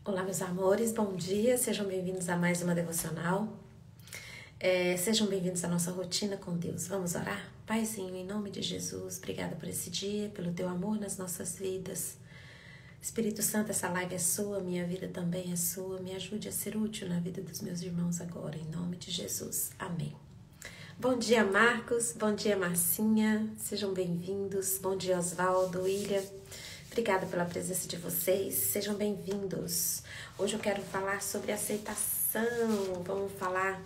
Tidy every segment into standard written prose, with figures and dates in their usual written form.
Olá, meus amores, bom dia, sejam bem-vindos a mais uma devocional. Sejam bem-vindos à nossa rotina com Deus. Vamos orar? Paizinho, em nome de Jesus, obrigada por esse dia, pelo teu amor nas nossas vidas. Espírito Santo, essa live é sua, minha vida também é sua. Me ajude a ser útil na vida dos meus irmãos agora, em nome de Jesus. Amém. Bom dia, Marcos, bom dia, Marcinha, sejam bem-vindos. Bom dia, Osvaldo, William. Obrigada pela presença de vocês, sejam bem-vindos. Hoje eu quero falar sobre aceitação. Vamos falar,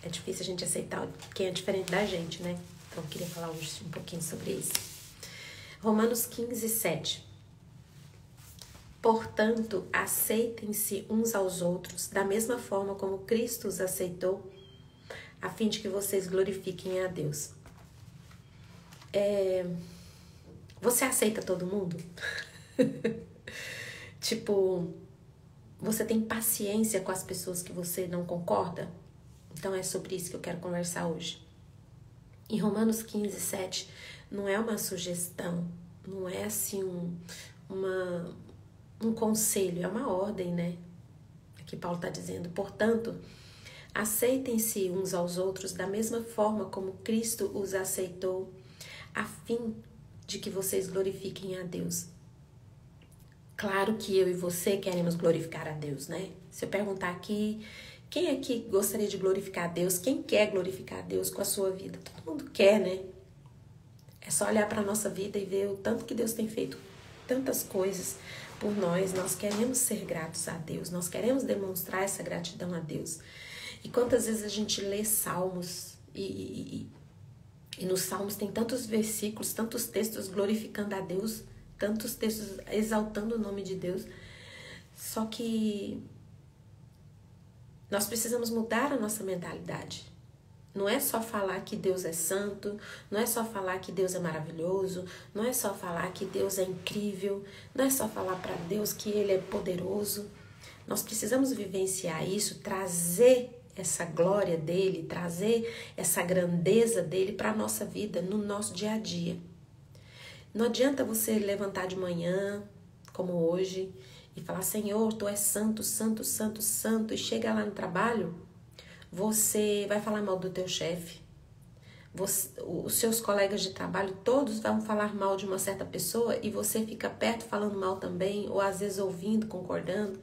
é difícil a gente aceitar quem é diferente da gente, né? Então eu queria falar hoje um pouquinho sobre isso. Romanos 15, 7. Portanto, aceitem-se uns aos outros da mesma forma como Cristo os aceitou, a fim de que vocês glorifiquem a Deus. Você aceita todo mundo? Tipo, você tem paciência com as pessoas que você não concorda? Então é sobre isso que eu quero conversar hoje. Em Romanos 15, 7, não é uma sugestão, não é assim um conselho, é uma ordem, né? Aqui Paulo está dizendo, portanto, aceitem-se uns aos outros da mesma forma como Cristo os aceitou, a fim de que vocês glorifiquem a Deus. Claro que eu e você queremos glorificar a Deus, né? Se eu perguntar aqui, quem aqui gostaria de glorificar a Deus? Quem quer glorificar a Deus com a sua vida? Todo mundo quer, né? É só olhar para a nossa vida e ver o tanto que Deus tem feito, tantas coisas por nós. Nós queremos ser gratos a Deus, nós queremos demonstrar essa gratidão a Deus. E quantas vezes a gente lê salmos e nos salmos tem tantos versículos, tantos textos glorificando a Deus, tantos textos exaltando o nome de Deus. Só que nós precisamos mudar a nossa mentalidade. Não é só falar que Deus é santo, não é só falar que Deus é maravilhoso, não é só falar que Deus é incrível, não é só falar para Deus que Ele é poderoso. Nós precisamos vivenciar isso, trazer essa glória dele, trazer essa grandeza dele para a nossa vida, no nosso dia a dia. Não adianta você levantar de manhã, como hoje, e falar, Senhor, Tu és santo, santo, santo, santo, e chega lá no trabalho, você vai falar mal do teu chefe, os seus colegas de trabalho, todos vão falar mal de uma certa pessoa, e você fica perto falando mal também, ou às vezes ouvindo, concordando.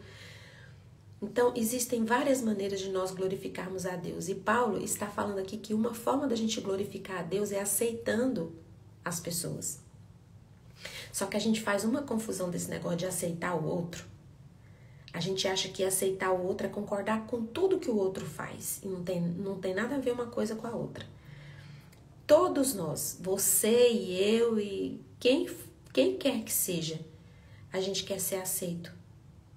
Então, existem várias maneiras de nós glorificarmos a Deus. E Paulo está falando aqui que uma forma da gente glorificar a Deus é aceitando as pessoas. Só que a gente faz uma confusão desse negócio de aceitar o outro. A gente acha que aceitar o outro é concordar com tudo que o outro faz. E não tem nada a ver uma coisa com a outra. Todos nós, você e eu e quem quer que seja, a gente quer ser aceito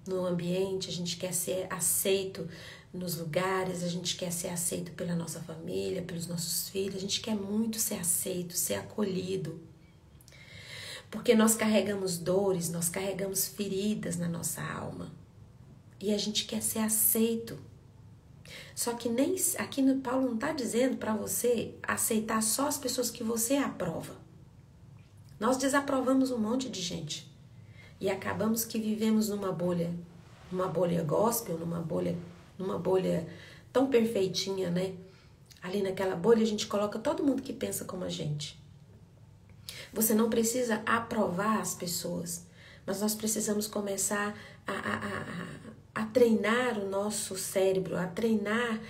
no ambiente, a gente quer ser aceito nos lugares, a gente quer ser aceito pela nossa família, pelos nossos filhos, a gente quer muito ser aceito, ser acolhido. Porque nós carregamos dores, nós carregamos feridas na nossa alma. E a gente quer ser aceito. Só que nem aqui no Paulo não está dizendo para você aceitar só as pessoas que você aprova. Nós desaprovamos um monte de gente. E acabamos que vivemos numa bolha gospel, numa bolha tão perfeitinha, né? Ali naquela bolha a gente coloca todo mundo que pensa como a gente. Você não precisa aprovar as pessoas, mas nós precisamos começar a treinar o nosso cérebro, a treinar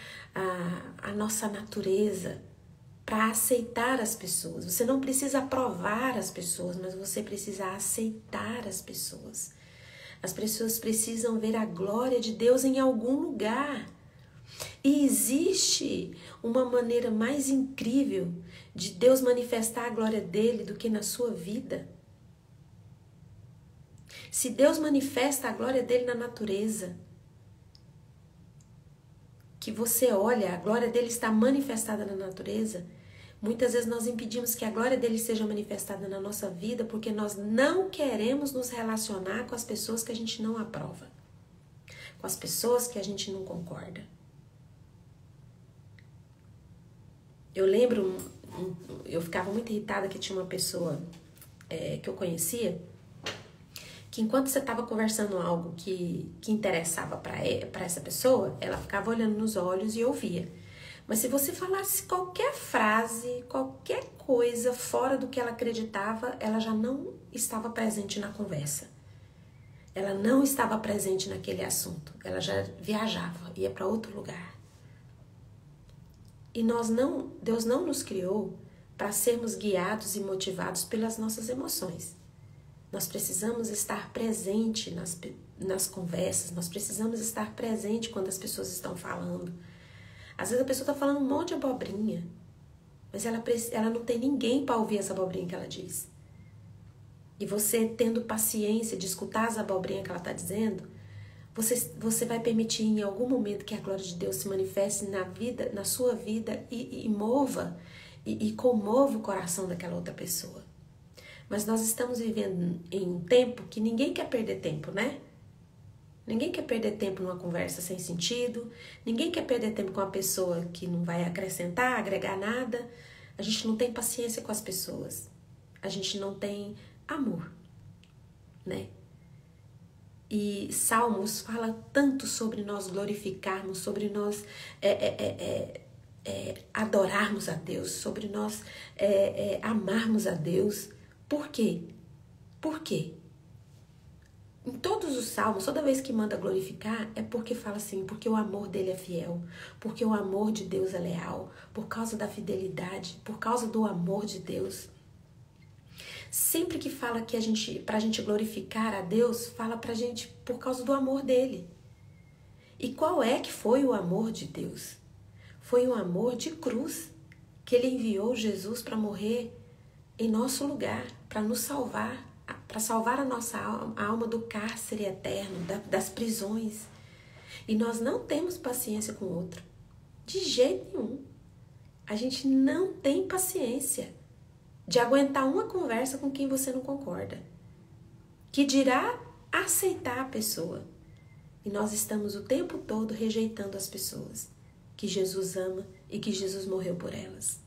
a nossa natureza para aceitar as pessoas. Você não precisa aprovar as pessoas, mas você precisa aceitar as pessoas. As pessoas precisam ver a glória de Deus em algum lugar. E existe uma maneira mais incrível de Deus manifestar a glória dele do que na sua vida. Se Deus manifesta a glória dele na natureza, que você olha, a glória dele está manifestada na natureza, muitas vezes nós impedimos que a glória dele seja manifestada na nossa vida porque nós não queremos nos relacionar com as pessoas que a gente não aprova, com as pessoas que a gente não concorda. Eu lembro, eu ficava muito irritada que tinha uma pessoa que eu conhecia que enquanto você estava conversando algo que interessava para essa pessoa, ela ficava olhando nos olhos e ouvia. Mas se você falasse qualquer frase, qualquer coisa fora do que ela acreditava, ela já não estava presente na conversa. Ela não estava presente naquele assunto. Ela já viajava, ia para outro lugar. E Deus não nos criou para sermos guiados e motivados pelas nossas emoções. Nós precisamos estar presente nas conversas, nós precisamos estar presente quando as pessoas estão falando. Às vezes a pessoa está falando um monte de abobrinha, mas ela não tem ninguém para ouvir essa abobrinha que ela diz. E você tendo paciência de escutar as abobrinhas que ela está dizendo, você vai permitir em algum momento que a glória de Deus se manifeste na sua vida e mova e comova o coração daquela outra pessoa. Mas nós estamos vivendo em um tempo que ninguém quer perder tempo, né? Ninguém quer perder tempo numa conversa sem sentido, ninguém quer perder tempo com uma pessoa que não vai acrescentar, agregar nada. A gente não tem paciência com as pessoas, a gente não tem amor, né? E Salmos fala tanto sobre nós glorificarmos, sobre nós adorarmos a Deus, sobre nós amarmos a Deus. Por quê? Por quê? Em todos os salmos, toda vez que manda glorificar, é porque fala assim, porque o amor dele é fiel, porque o amor de Deus é leal, por causa da fidelidade, por causa do amor de Deus. Sempre que fala que pra gente glorificar a Deus, fala pra gente por causa do amor dele. E qual é que foi o amor de Deus? Foi o amor de cruz, que ele enviou Jesus para morrer em nosso lugar, para nos salvar, para salvar a nossa alma do cárcere eterno, das prisões. E nós não temos paciência com o outro, de jeito nenhum. A gente não tem paciência de aguentar uma conversa com quem você não concorda, que dirá aceitar a pessoa. E nós estamos o tempo todo rejeitando as pessoas que Jesus ama e que Jesus morreu por elas.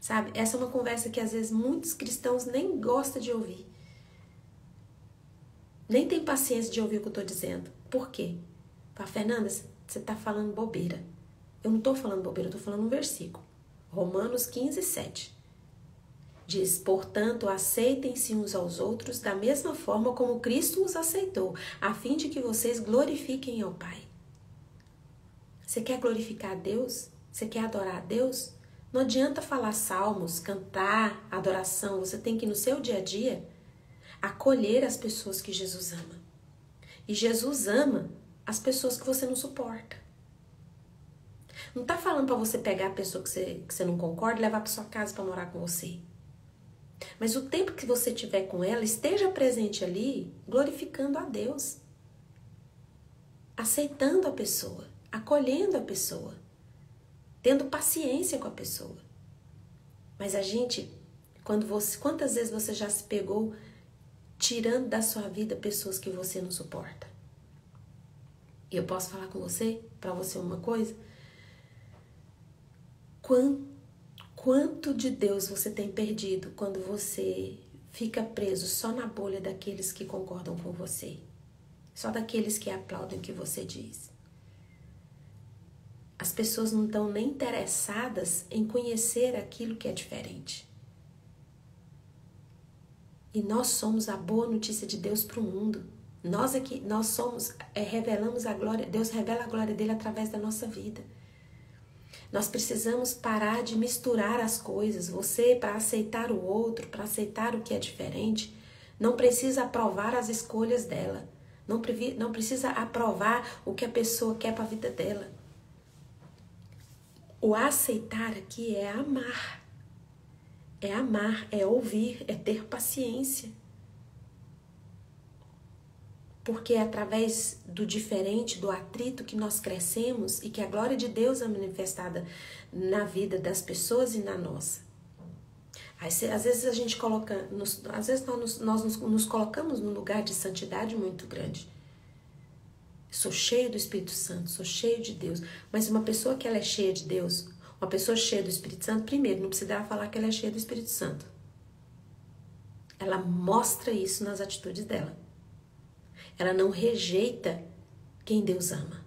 Sabe? Essa é uma conversa que às vezes muitos cristãos nem gostam de ouvir. Nem tem paciência de ouvir o que eu estou dizendo. Por quê? Fala, Fernanda, você está falando bobeira. Eu não estou falando bobeira, eu estou falando um versículo. Romanos 15, 7. Diz, portanto, aceitem-se uns aos outros da mesma forma como Cristo os aceitou, a fim de que vocês glorifiquem ao Pai. Você quer glorificar a Deus? Você quer adorar a Deus? Não adianta falar salmos, cantar, adoração. Você tem que, no seu dia a dia, acolher as pessoas que Jesus ama. E Jesus ama as pessoas que você não suporta. Não está falando para você pegar a pessoa que você não concorda e levar para sua casa para morar com você. Mas o tempo que você tiver com ela, esteja presente ali, glorificando a Deus. Aceitando a pessoa, acolhendo a pessoa, tendo paciência com a pessoa. Mas a gente, quantas vezes você já se pegou tirando da sua vida pessoas que você não suporta? E eu posso falar com você, para você uma coisa? Quanto de Deus você tem perdido quando você fica preso só na bolha daqueles que concordam com você? Só daqueles que aplaudem o que você diz? As pessoas não estão nem interessadas em conhecer aquilo que é diferente. E nós somos a boa notícia de Deus para o mundo. Nós somos, revelamos a glória, Deus revela a glória dele através da nossa vida. Nós precisamos parar de misturar as coisas. Você, para aceitar o outro, para aceitar o que é diferente, não precisa aprovar as escolhas dela. Não precisa aprovar o que a pessoa quer para a vida dela. O aceitar aqui é amar. É amar, é ouvir, é ter paciência. Porque é através do diferente, do atrito que nós crescemos e que a glória de Deus é manifestada na vida das pessoas e na nossa. Às vezes a gente coloca, às vezes nós nos colocamos num lugar de santidade muito grande. Sou cheio do Espírito Santo, sou cheio de Deus. Mas uma pessoa que ela é cheia de Deus, uma pessoa cheia do Espírito Santo, primeiro, não precisa falar que ela é cheia do Espírito Santo. Ela mostra isso nas atitudes dela. ela não rejeita quem Deus ama.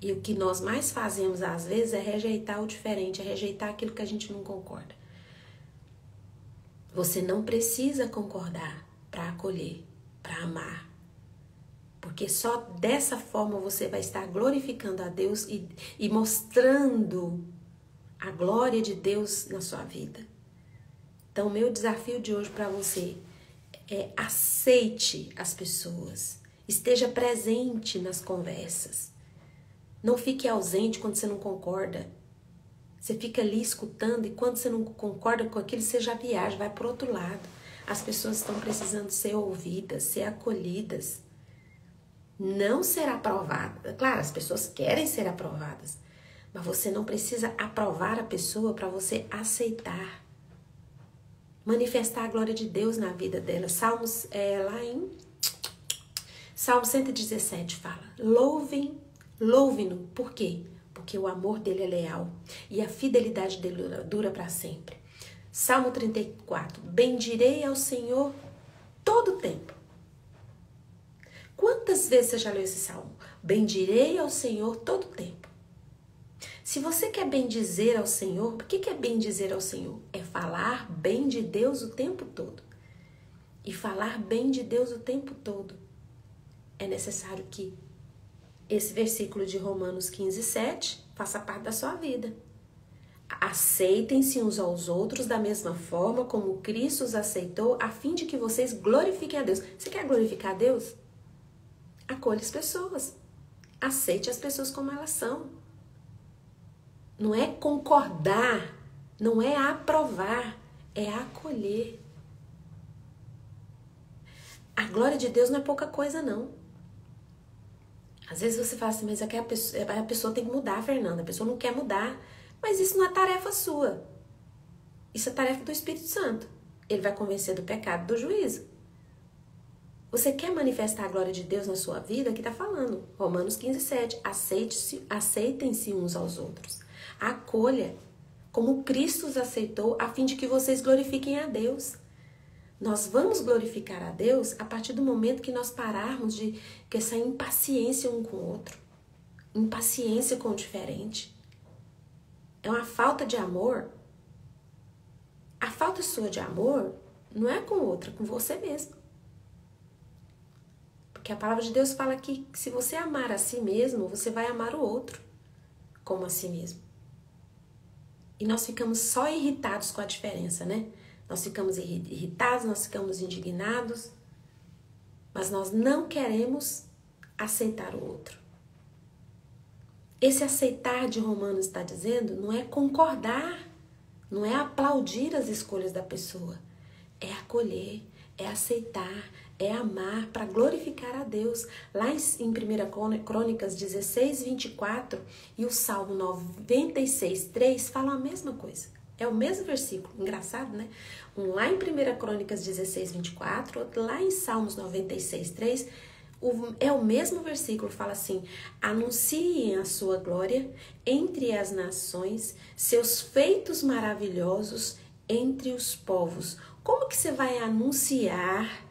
E o que nós mais fazemos às vezes é rejeitar o diferente, é rejeitar aquilo que a gente não concorda. Você não precisa concordar para acolher, para amar. Porque só dessa forma você vai estar glorificando a Deus e mostrando a glória de Deus na sua vida. Então, meu desafio de hoje para você é: aceite as pessoas, esteja presente nas conversas. Não fique ausente quando você não concorda. Você fica ali escutando e quando você não concorda com aquilo, você já viaja, vai para o outro lado. As pessoas estão precisando ser ouvidas, ser acolhidas. Não ser aprovadas. Claro, as pessoas querem ser aprovadas, mas você não precisa aprovar a pessoa para você aceitar. Manifestar a glória de Deus na vida dela. Salmos, lá em Salmo 117 fala: louve-no. Por quê? Porque o amor dele é leal e a fidelidade dele dura para sempre. Salmo 34: bendirei ao Senhor todo o tempo. Quantas vezes você já leu esse salmo? Bendirei ao Senhor todo o tempo. Se você quer bendizer ao Senhor, o que é bendizer ao Senhor? É falar bem de Deus o tempo todo. E falar bem de Deus o tempo todo, é necessário que esse versículo de Romanos 15:7 faça parte da sua vida. Aceitem-se uns aos outros da mesma forma como Cristo os aceitou, a fim de que vocês glorifiquem a Deus. Você quer glorificar a Deus? Acolha as pessoas. Aceite as pessoas como elas são. Não é concordar, não é aprovar, é acolher. A glória de Deus não é pouca coisa, não. Às vezes você fala assim, mas a pessoa tem que mudar, Fernanda. A pessoa não quer mudar. Mas isso não é tarefa sua. Isso é tarefa do Espírito Santo. Ele vai convencer do pecado e do juízo. Você quer manifestar a glória de Deus na sua vida? Aqui está falando. Romanos 15:7. Aceitem-se uns aos outros. Acolha como Cristo os aceitou, a fim de que vocês glorifiquem a Deus. Nós vamos glorificar a Deus a partir do momento que nós pararmos com essa impaciência um com o outro. Impaciência com o diferente. É uma falta de amor. A falta sua de amor não é com outra, é com você mesmo. Porque a palavra de Deus fala que se você amar a si mesmo, você vai amar o outro como a si mesmo. E nós ficamos só irritados com a diferença, né? Nós ficamos irritados, nós ficamos indignados, mas nós não queremos aceitar o outro. Esse aceitar de Romanos está dizendo não é concordar, não é aplaudir as escolhas da pessoa, é acolher, é aceitar, é amar para glorificar a Deus. Lá em 1 Crônicas 16:24 e o Salmo 96:3 falam a mesma coisa. É o mesmo versículo, engraçado, né? Um lá em 1 Crônicas 16:24, outro lá em Salmos 96:3, é o mesmo versículo, fala assim: anunciem a sua glória entre as nações, seus feitos maravilhosos entre os povos. Como que você vai anunciar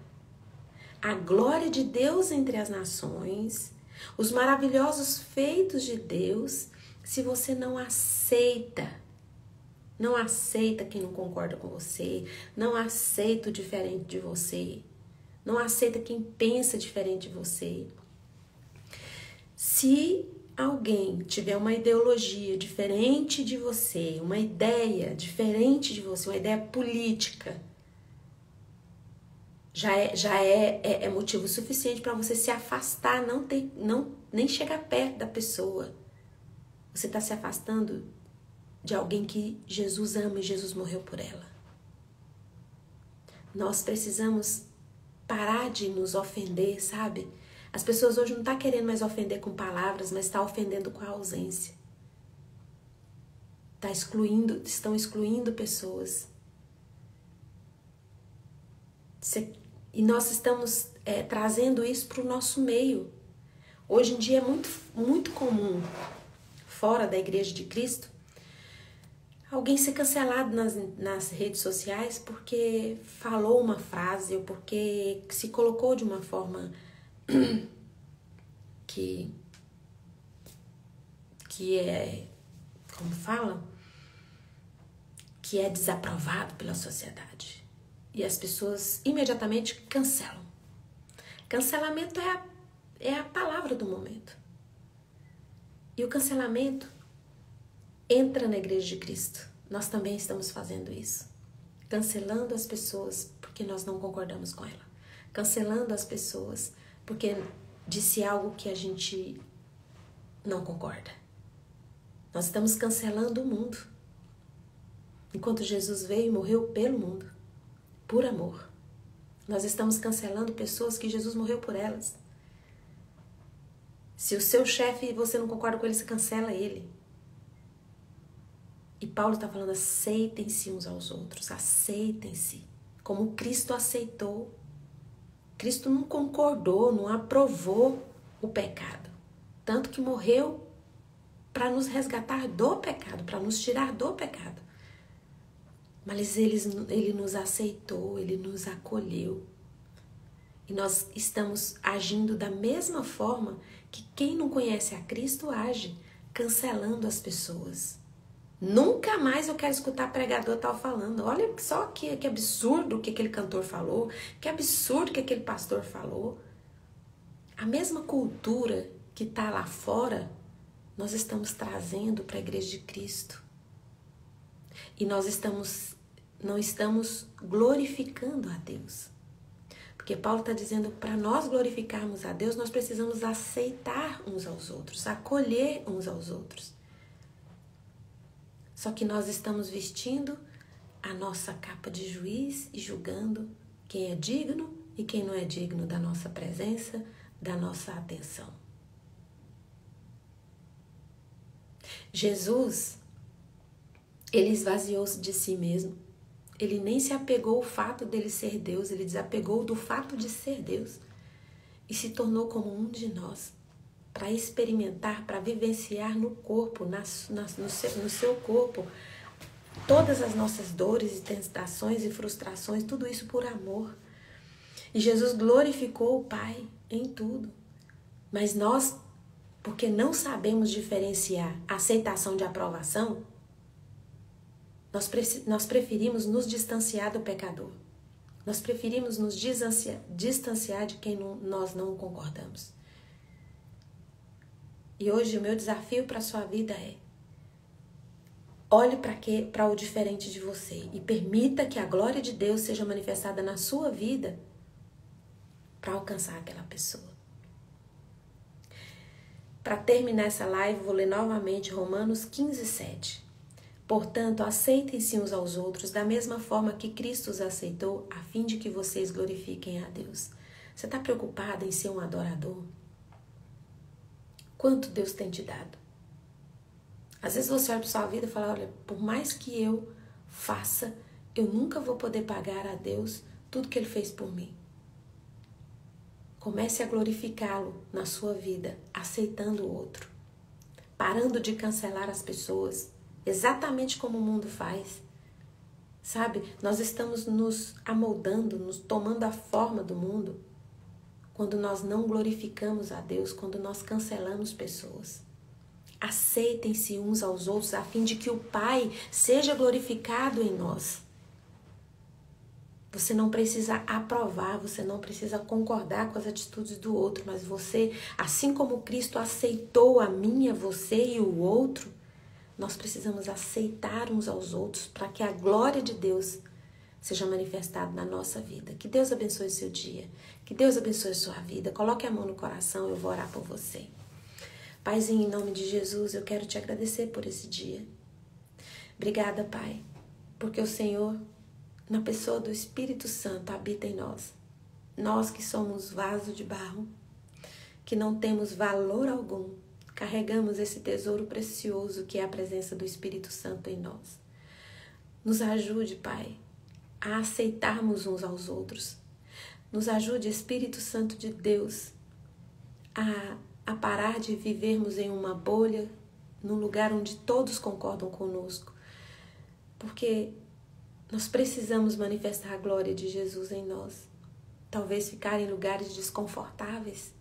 a glória de Deus entre as nações, os maravilhosos feitos de Deus, se você não aceita? Não aceita quem não concorda com você, não aceita o diferente de você, não aceita quem pensa diferente de você. Se alguém tiver uma ideologia diferente de você, uma ideia diferente de você, uma ideia política, já é motivo suficiente para você se afastar, nem chegar perto da pessoa. Você está se afastando de alguém que Jesus ama e Jesus morreu por ela. Nós precisamos parar de nos ofender, sabe? As pessoas hoje não estão querendo mais ofender com palavras, mas estão ofendendo com a ausência. Estão excluindo pessoas. E nós estamos trazendo isso para o nosso meio. Hoje em dia é muito, muito comum, fora da Igreja de Cristo, alguém ser cancelado nas redes sociais porque falou uma frase ou porque se colocou de uma forma que é, como fala, que é desaprovado pela sociedade. E as pessoas imediatamente cancelam. Cancelamento é a palavra do momento. E o cancelamento entra na Igreja de Cristo. Nós também estamos fazendo isso. Cancelando as pessoas porque nós não concordamos com ela. Cancelando as pessoas porque disse algo que a gente não concorda. Nós estamos cancelando o mundo. Enquanto Jesus veio e morreu pelo mundo, por amor. Nós estamos cancelando pessoas que Jesus morreu por elas. Se o seu chefe, você não concorda com ele, você cancela ele. E Paulo está falando, aceitem-se uns aos outros, aceitem-se, como Cristo aceitou. Cristo não concordou, não aprovou o pecado. Tanto que morreu para nos resgatar do pecado, para nos tirar do pecado. Mas ele nos aceitou, ele nos acolheu. E nós estamos agindo da mesma forma que quem não conhece a Cristo age, cancelando as pessoas. Nunca mais eu quero escutar pregador tal falando. Olha só que absurdo o que aquele cantor falou, que absurdo o que aquele pastor falou. A mesma cultura que está lá fora, nós estamos trazendo para a Igreja de Cristo. E nós não estamos glorificando a Deus. Porque Paulo está dizendo, para nós glorificarmos a Deus, nós precisamos aceitar uns aos outros, acolher uns aos outros. Só que nós estamos vestindo a nossa capa de juiz e julgando quem é digno e quem não é digno da nossa presença, da nossa atenção. Jesus, ele esvaziou-se de si mesmo. Ele nem se apegou ao fato dele ser Deus, ele desapegou do fato de ser Deus e se tornou como um de nós, para experimentar, para vivenciar no corpo, no seu corpo, todas as nossas dores e tentações e frustrações, tudo isso por amor. E Jesus glorificou o Pai em tudo. Mas nós, porque não sabemos diferenciar aceitação de aprovação, nós preferimos nos distanciar do pecador. Nós preferimos nos distanciar de quem nós não concordamos. E hoje o meu desafio para a sua vida é: olhe para o diferente de você e permita que a glória de Deus seja manifestada na sua vida para alcançar aquela pessoa. Para terminar essa live, vou ler novamente Romanos 15:7. Portanto, aceitem-se uns aos outros da mesma forma que Cristo os aceitou, a fim de que vocês glorifiquem a Deus. Você está preocupada em ser um adorador? Quanto Deus tem te dado? Às vezes você olha para sua vida e fala, olha, por mais que eu faça, eu nunca vou poder pagar a Deus tudo que Ele fez por mim. Comece a glorificá-lo na sua vida, aceitando o outro, parando de cancelar as pessoas, exatamente como o mundo faz. Sabe, nós estamos nos amoldando, nos tomando a forma do mundo, quando nós não glorificamos a Deus, quando nós cancelamos pessoas. Aceitem-se uns aos outros, a fim de que o Pai seja glorificado em nós. Você não precisa aprovar, você não precisa concordar com as atitudes do outro, mas você, assim como Cristo aceitou a minha, você e o outro, nós precisamos aceitar uns aos outros para que a glória de Deus seja manifestada na nossa vida. Que Deus abençoe seu dia, que Deus abençoe sua vida. Coloque a mão no coração, eu vou orar por você. Paizinho, em nome de Jesus, eu quero te agradecer por esse dia. Obrigada, Pai, porque o Senhor, na pessoa do Espírito Santo, habita em nós. Nós que somos vaso de barro, que não temos valor algum, carregamos esse tesouro precioso que é a presença do Espírito Santo em nós. Nos ajude, Pai, a aceitarmos uns aos outros. Nos ajude, Espírito Santo de Deus, a parar de vivermos em uma bolha, num lugar onde todos concordam conosco, porque nós precisamos manifestar a glória de Jesus em nós. Talvez ficar em lugares desconfortáveis,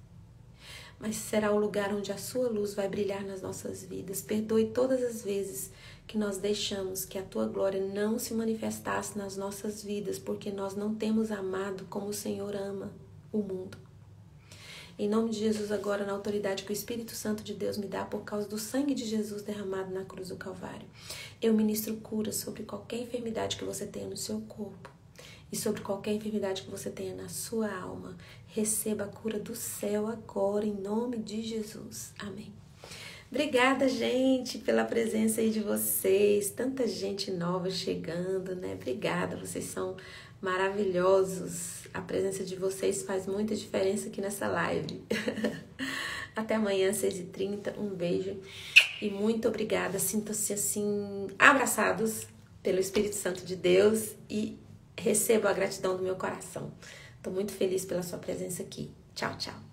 mas será o lugar onde a sua luz vai brilhar nas nossas vidas. Perdoe todas as vezes que nós deixamos que a tua glória não se manifestasse nas nossas vidas, porque nós não temos amado como o Senhor ama o mundo. Em nome de Jesus, agora, na autoridade que o Espírito Santo de Deus me dá por causa do sangue de Jesus derramado na cruz do Calvário, eu ministro cura sobre qualquer enfermidade que você tenha no seu corpo e sobre qualquer enfermidade que você tenha na sua alma. Receba a cura do céu agora, em nome de Jesus. Amém. Obrigada, gente, pela presença aí de vocês. Tanta gente nova chegando, né? Obrigada, vocês são maravilhosos. A presença de vocês faz muita diferença aqui nessa live. Até amanhã, 6h30. Um beijo e muito obrigada. Sintam-se assim, abraçados pelo Espírito Santo de Deus e recebo a gratidão do meu coração. Estou muito feliz pela sua presença aqui. Tchau, tchau.